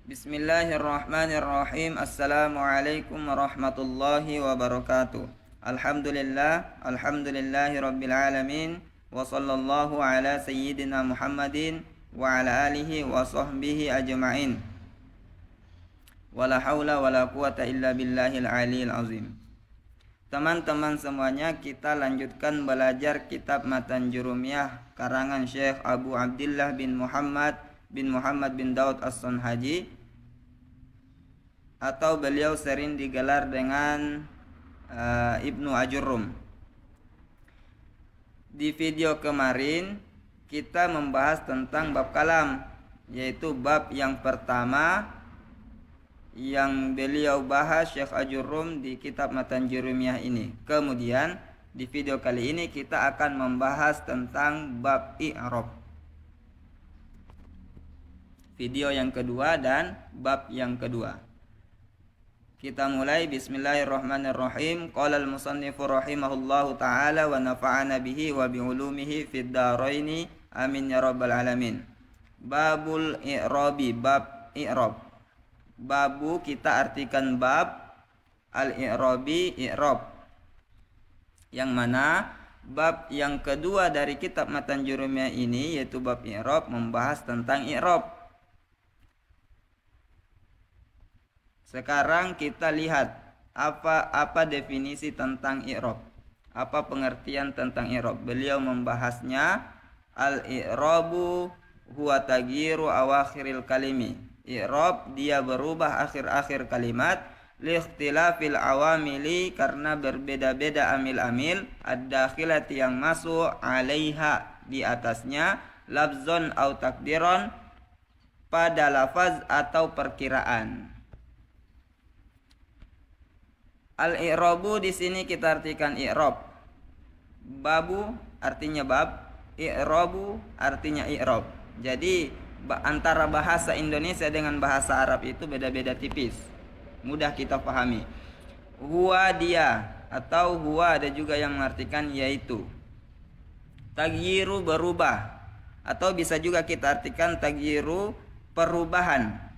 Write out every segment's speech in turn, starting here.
Bismillahirrahmanirrahim. Assalamualaikum warahmatullahi wabarakatuh. Alhamdulillahi rabbil alamin. Wa sallallahu ala sayyidina Muhammadin wa ala alihi wa sahbihi ajma'in. Wala haula wala quwata illa billahil aliyil azim. Teman-teman semuanya, kita lanjutkan belajar kitab Matan Jurumiyah karangan Syekh Abu Abdillah bin Muhammad bin Daud As-Sunhaji, atau beliau sering digelar dengan Ibnu Ajurrum. Di video kemarin kita membahas tentang bab kalam, yaitu bab yang pertama yang beliau bahas Syekh Ajurrum di kitab Matan Jurumiyah ini. Kemudian di video kali ini kita akan membahas tentang bab i'rab. Video yang kedua dan bab yang kedua. Kita mulai. Bismillahirrahmanirrahim. Qala al-musannifu rahimahullahu ta'ala wa nafa'ana bihi wa bi'ulumihi fid daraini amin ya rabbal alamin. Babul i'rabi, bab i'rab. Babu kita artikan bab, al-i'rabi i'rab, yang mana bab yang kedua dari kitab Matan Jurumiyah ini, yaitu bab i'rab, membahas tentang i'rab. Sekarang kita lihat apa definisi tentang i'rab, apa pengertian tentang i'rab. Beliau membahasnya, al-i'rabu huwa taghyiru awakhiril kalimi. I'rab dia berubah akhir-akhir kalimat, li ikhtilafil awamili, karena berbeda-beda amil-amil, ad-dakhilati yang masuk, alaiha di atasnya, lafzon au takdiron pada lafaz atau perkiraan. Al-i'rabu di sini kita artikan i'rab. Babu artinya bab, i'rabu artinya i'rab. Jadi antara bahasa Indonesia dengan bahasa Arab itu beda-beda tipis, mudah kita pahami. Huwa dia, atau huwa ada juga yang mengartikan yaitu. Taghyiru berubah, atau bisa juga kita artikan taghyiru perubahan.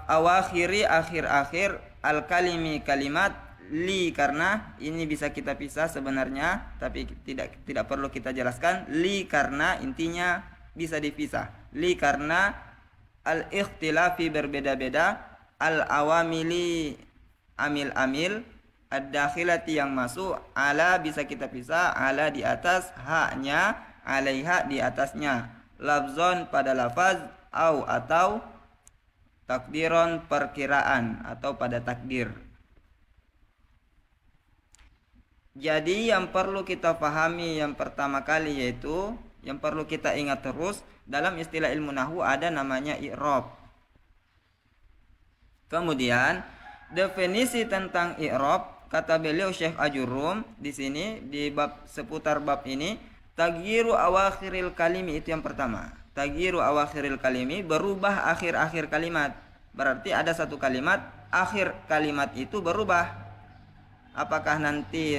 Awakhiri akhir-akhir, al-kalimi kalimat, li karena ini bisa kita pisah sebenarnya, tapi tidak perlu kita jelaskan. Li karena intinya bisa dipisah. Li karena al-ikhtilafi berbeda-beda, al-awamili amil-amil, ad-dakhilati yang masuk, ala bisa kita pisah, ala di atas, haknya, alaiha di atasnya, lafzon pada lafaz, au atau takdiron perkiraan atau pada takdir. Jadi yang perlu kita pahami yang pertama kali, yaitu yang perlu kita ingat terus, dalam istilah ilmu nahwu ada namanya i'rab. Kemudian definisi tentang i'rab, kata beliau Syekh Ajurrum di sini di bab seputar bab ini, taghyiru awakhiril kalimi, itu yang pertama. Taghyiru awakhiril kalimi, berubah akhir-akhir kalimat. Berarti ada satu kalimat, akhir kalimat itu berubah. Apakah nanti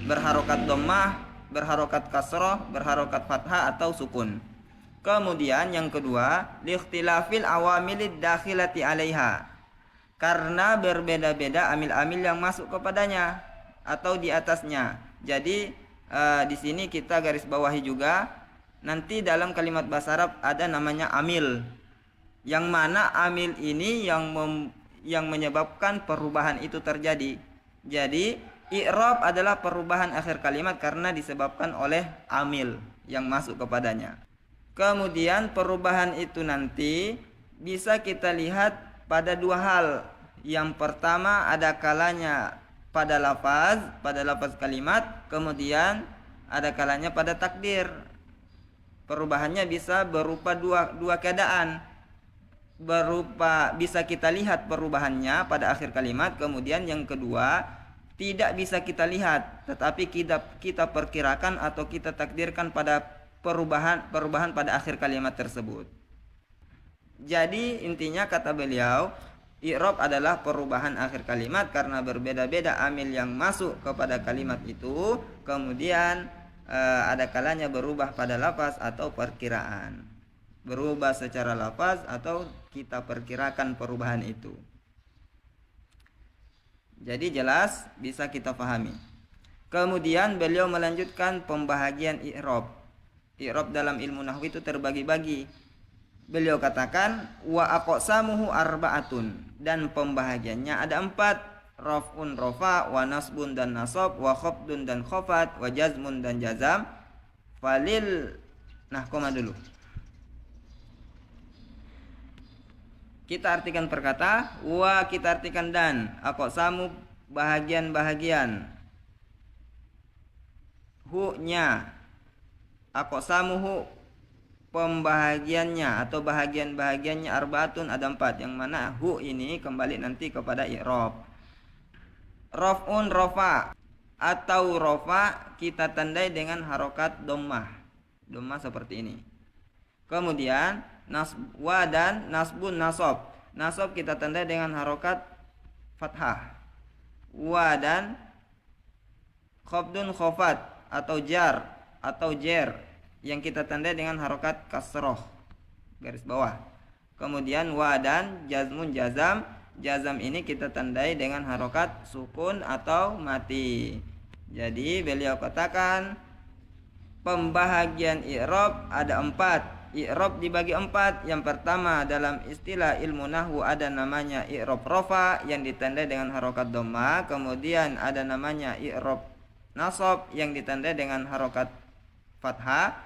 berharokat dhammah, berharokat kasroh, berharokat fathah, atau sukun. Kemudian yang kedua, liikhtilafil awamilid dakhilati alaiha, karena berbeda-beda amil-amil yang masuk kepadanya atau di atasnya. Jadi di sini kita garis bawahi juga, nanti dalam kalimat bahasa Arab ada namanya amil, yang mana amil ini yang menyebabkan perubahan itu terjadi. Jadi i'rab adalah perubahan akhir kalimat karena disebabkan oleh amil yang masuk kepadanya. Kemudian perubahan itu nanti bisa kita lihat pada dua hal. Yang pertama, ada kalanya pada lafaz kalimat, kemudian ada kalanya pada takdir. Perubahannya bisa berupa dua keadaan. Berupa bisa kita lihat perubahannya pada akhir kalimat, kemudian yang kedua tidak bisa kita lihat, tetapi kita perkirakan atau kita takdirkan pada perubahan pada akhir kalimat tersebut. Jadi intinya kata beliau, i'rab adalah perubahan akhir kalimat karena berbeda-beda amil yang masuk kepada kalimat itu, kemudian ada kalanya berubah pada lafaz atau perkiraan. berubah secara lafaz atau kita perkirakan perubahan itu. Jadi jelas bisa kita pahami. Kemudian beliau melanjutkan pembahagian i'rab. I'rab dalam ilmu nahwu itu terbagi-bagi. Beliau katakan wa aqsamuhu arba'atun, dan pembahagiannya ada 4. Raf'un rafa, wa nasbun dan nasab, wa khafdun dan khafat, wa jazmun dan jazam. Falil, nah koma dulu. Kita artikan perkata, wa kita artikan dan, aqsamu bahagian-bahagian, hu-nya, aqsamuhu pembahagiannya atau bahagian-bahagiannya arba'atun ada 4, yang mana hu ini kembali nanti kepada i'rab. Raf'un rafa atau rafa kita tandai dengan harokat dhammah. Dhammah seperti ini. Kemudian wa dan nasbun nasab. Nasab kita tandai dengan harokat fathah. Wa dan khafdun khafat atau jar atau jer yang kita tandai dengan harokat kasroh garis bawah. Kemudian wa dan jazmun jazam. Jazam ini kita tandai dengan harokat sukun atau mati. Jadi beliau katakan pembahagian i'rab ada 4. I'rab dibagi 4. Yang pertama dalam istilah ilmu nahwu ada namanya i'rab rafa yang ditandai dengan harokat dhamma. Kemudian ada namanya i'rab nasab yang ditandai dengan harokat fathah.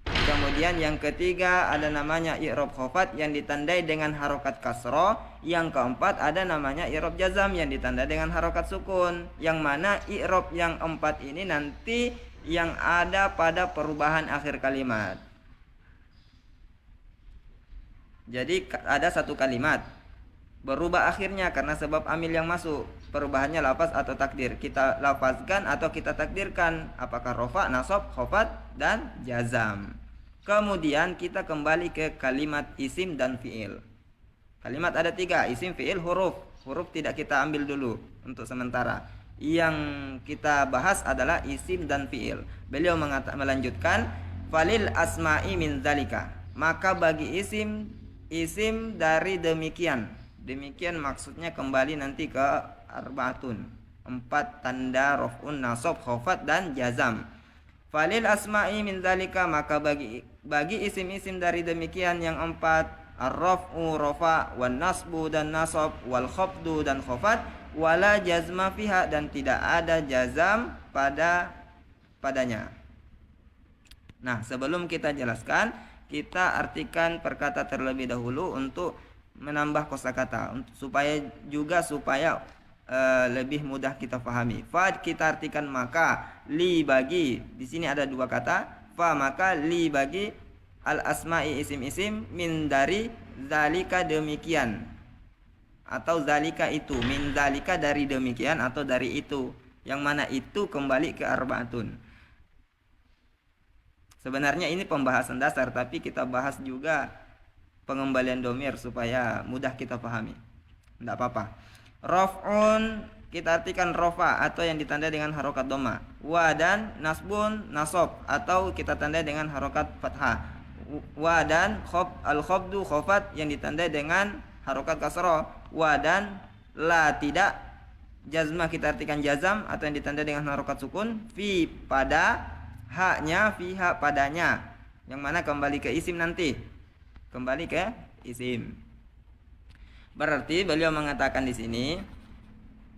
Kemudian yang ketiga ada namanya i'rab khafat yang ditandai dengan harokat kasroh. Yang keempat ada namanya i'rab jazam yang ditandai dengan harokat sukun. Yang mana i'rab yang 4 ini nanti yang ada pada perubahan akhir kalimat. Jadi ada satu kalimat berubah akhirnya karena sebab amil yang masuk. Perubahannya lafaz atau takdir. Kita lafazkan atau kita takdirkan apakah rofa, nasab, khafat dan jazam. Kemudian kita kembali ke kalimat isim dan fi'il. Kalimat ada 3, isim, fi'il, huruf. Huruf tidak kita ambil dulu untuk sementara. Yang kita bahas adalah isim dan fi'il. Beliau melanjutkan falil asma'i min zalika. Maka bagi isim dari demikian. Demikian maksudnya kembali nanti ke arba'atun. 4 tanda raf'un, nasab, khafat dan jazam. Falil asma'i min zalika, maka bagi isim-isim dari demikian yang 4, ar-raf'u rafa, wan nasbu dan nasab, wal khafdu dan khafat, wala jazma fiha dan tidak ada jazam padanya. Nah, sebelum kita jelaskan, kita artikan perkata terlebih dahulu untuk menambah kosakata supaya lebih mudah kita pahami. Fa kita artikan maka, li bagi, di sini ada 2 kata, fa maka, li bagi, al asma'i isim-isim, min dari, zalika demikian, atau zalika itu, min zalika dari demikian atau dari itu, yang mana itu kembali ke arba'atun. Sebenarnya ini pembahasan dasar, tapi kita bahas juga pengembalian domir supaya mudah kita pahami. Tidak apa-apa. Raf'un kita artikan rafa atau yang ditandai dengan harokat dhamma. Wa dan nasbun nasab atau kita tandai dengan harokat fathah. Wa dan al-khafdu khafat yang ditandai dengan harokat kasroh. Wa dan la tidak jazmah kita artikan jazam atau yang ditandai dengan harokat sukun. Fi pada, haknya fiha padanya, yang mana kembali ke isim nanti. Kembali ke isim. Berarti beliau mengatakan di sini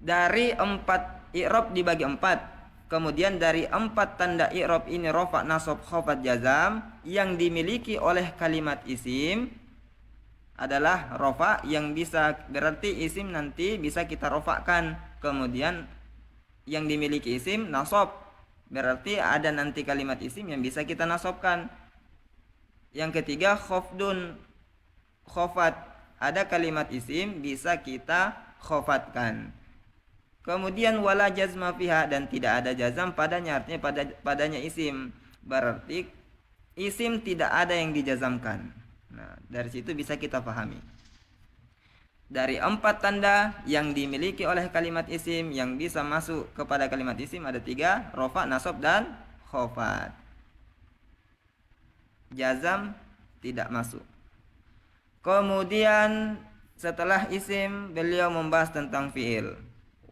dari 4 i'rab dibagi 4. Kemudian dari 4 tanda i'rab ini rafa, nasab, khafat, jazam yang dimiliki oleh kalimat isim adalah rafa yang bisa berarti isim nanti bisa kita rafakan. Kemudian yang dimiliki isim nasab berarti ada nanti kalimat isim yang bisa kita nasabkan. Yang ketiga khafdun khafat, ada kalimat isim bisa kita khafatkan. Kemudian wala jazma fiha dan tidak ada jazam padanya, artinya padanya isim. Berarti isim tidak ada yang dijazamkan. Nah, dari situ bisa kita pahami. Dari 4 tanda yang dimiliki oleh kalimat isim yang bisa masuk kepada kalimat isim ada 3, rafa, nasab dan khafat. Jazam tidak masuk. Kemudian setelah isim beliau membahas tentang fiil.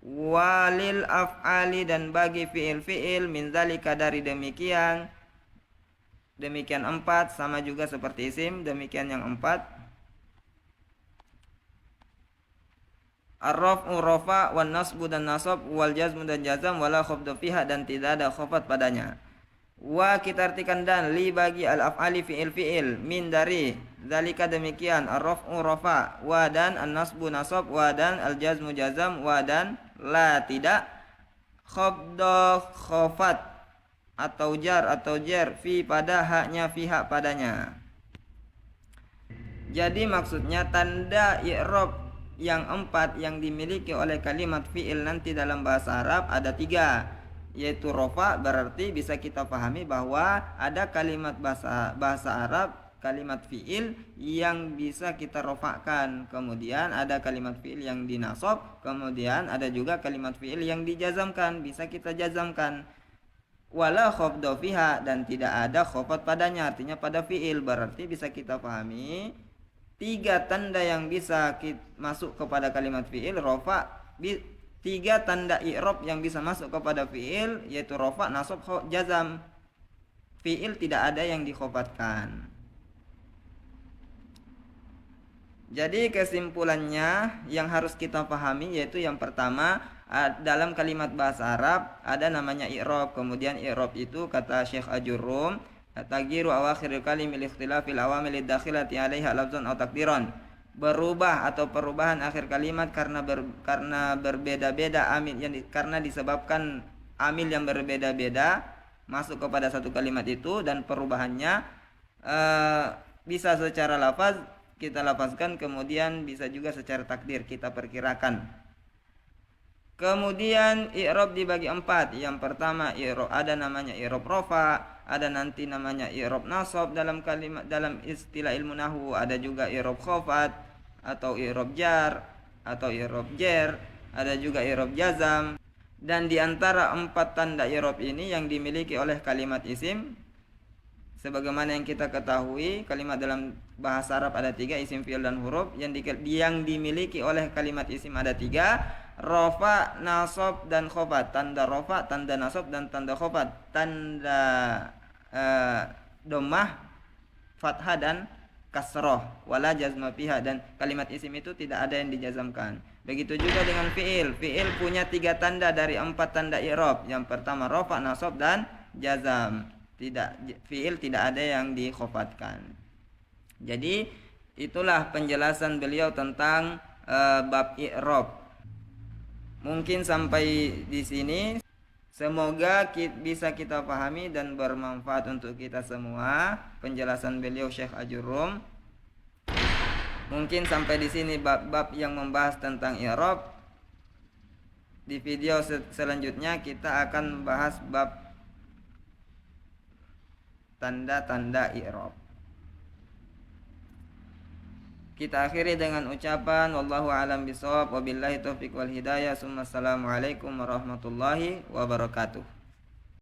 Walil af'ali, dan bagi fiil-fiil min zalika dari demikian 4, sama juga seperti isim, demikian yang 4. Ar-raf'u rafa, wan nasbu dan nasab, wal jazmu dan jazam, wala khafdu fiha, dan tidak ada khafat padanya. Wa kita artikan dan li bagi al-af'ali fiil-fiil min dari zalika demikian ar-raf'u rafa, wa dan an-nasbu nasab, wa dan al-jazmu jazam, wa dan la tidak khafdu khafat atau jar fi pada haknya, fi hak padanya. Jadi maksudnya tanda i'rab yang 4 yang dimiliki oleh kalimat fi'il nanti dalam bahasa Arab ada 3, yaitu rofa. Berarti bisa kita pahami bahwa ada kalimat bahasa Arab, kalimat fi'il yang bisa kita rofakan, kemudian ada kalimat fi'il yang dinasab, kemudian ada juga kalimat fi'il yang dijazamkan, bisa kita jazamkan. Wala khafdu fiha, dan tidak ada khafat padanya, artinya pada fi'il. Berarti bisa kita pahami 3 tanda yang bisa masuk kepada kalimat fi'il rofa, 3 tanda i'rab yang bisa masuk kepada fi'il, yaitu rofa, nasab, jazam. Fi'il tidak ada yang dikhafatkan. Jadi kesimpulannya yang harus kita pahami yaitu yang pertama, dalam kalimat bahasa Arab ada namanya i'rab. Kemudian i'rab itu kata Syekh Ajurrum, tagyiru awakhiril kalim li ikhtilafil awamil dakhilati 'alaiha lafzan aw takdiran. Berubah atau perubahan akhir kalimat karena berbeda-beda amil, karena disebabkan amil yang berbeda-beda masuk kepada satu kalimat itu, dan perubahannya bisa secara lafaz kita lafazkan, kemudian bisa juga secara takdir kita perkirakan. Kemudian i'rab dibagi 4. Yang pertama i'rab ada namanya i'rab rafa, ada nanti namanya i'rab nasab dalam kalimat, dalam istilah ilmu nahwu ada juga i'rab khafat atau i'rab jar atau i'rab jer, ada juga i'rab jazam. Dan di antara 4 tanda i'rab ini yang dimiliki oleh kalimat isim, sebagaimana yang kita ketahui kalimat dalam bahasa Arab ada 3, isim, fi'il, dan huruf. Yang dimiliki oleh kalimat isim ada 3, rofa, nasab, dan khafat. Tanda rofa, tanda nasab, dan tanda khafat. Tanda dhammah, fathah, dan kasroh, wala jazma fiha, dan kalimat isim itu tidak ada yang dijazamkan. Begitu juga dengan fi'il. Fi'il punya 3 tanda dari 4 tanda i'rab. Yang pertama rofa, nasab, dan jazam. Fi'il tidak ada yang dikhafatkan. Jadi itulah penjelasan beliau tentang bab i'rab. Mungkin sampai di sini, semoga bisa kita pahami dan bermanfaat untuk kita semua penjelasan beliau Syekh Ajurrum. Mungkin sampai di sini bab-bab yang membahas tentang i'rab. Di video selanjutnya kita akan membahas bab tanda-tanda i'rab. Kita akhiri dengan ucapan wallahu a'lam bishawab, wabillahi taufiq wal hidayah. Assalamualaikum warahmatullahi wabarakatuh.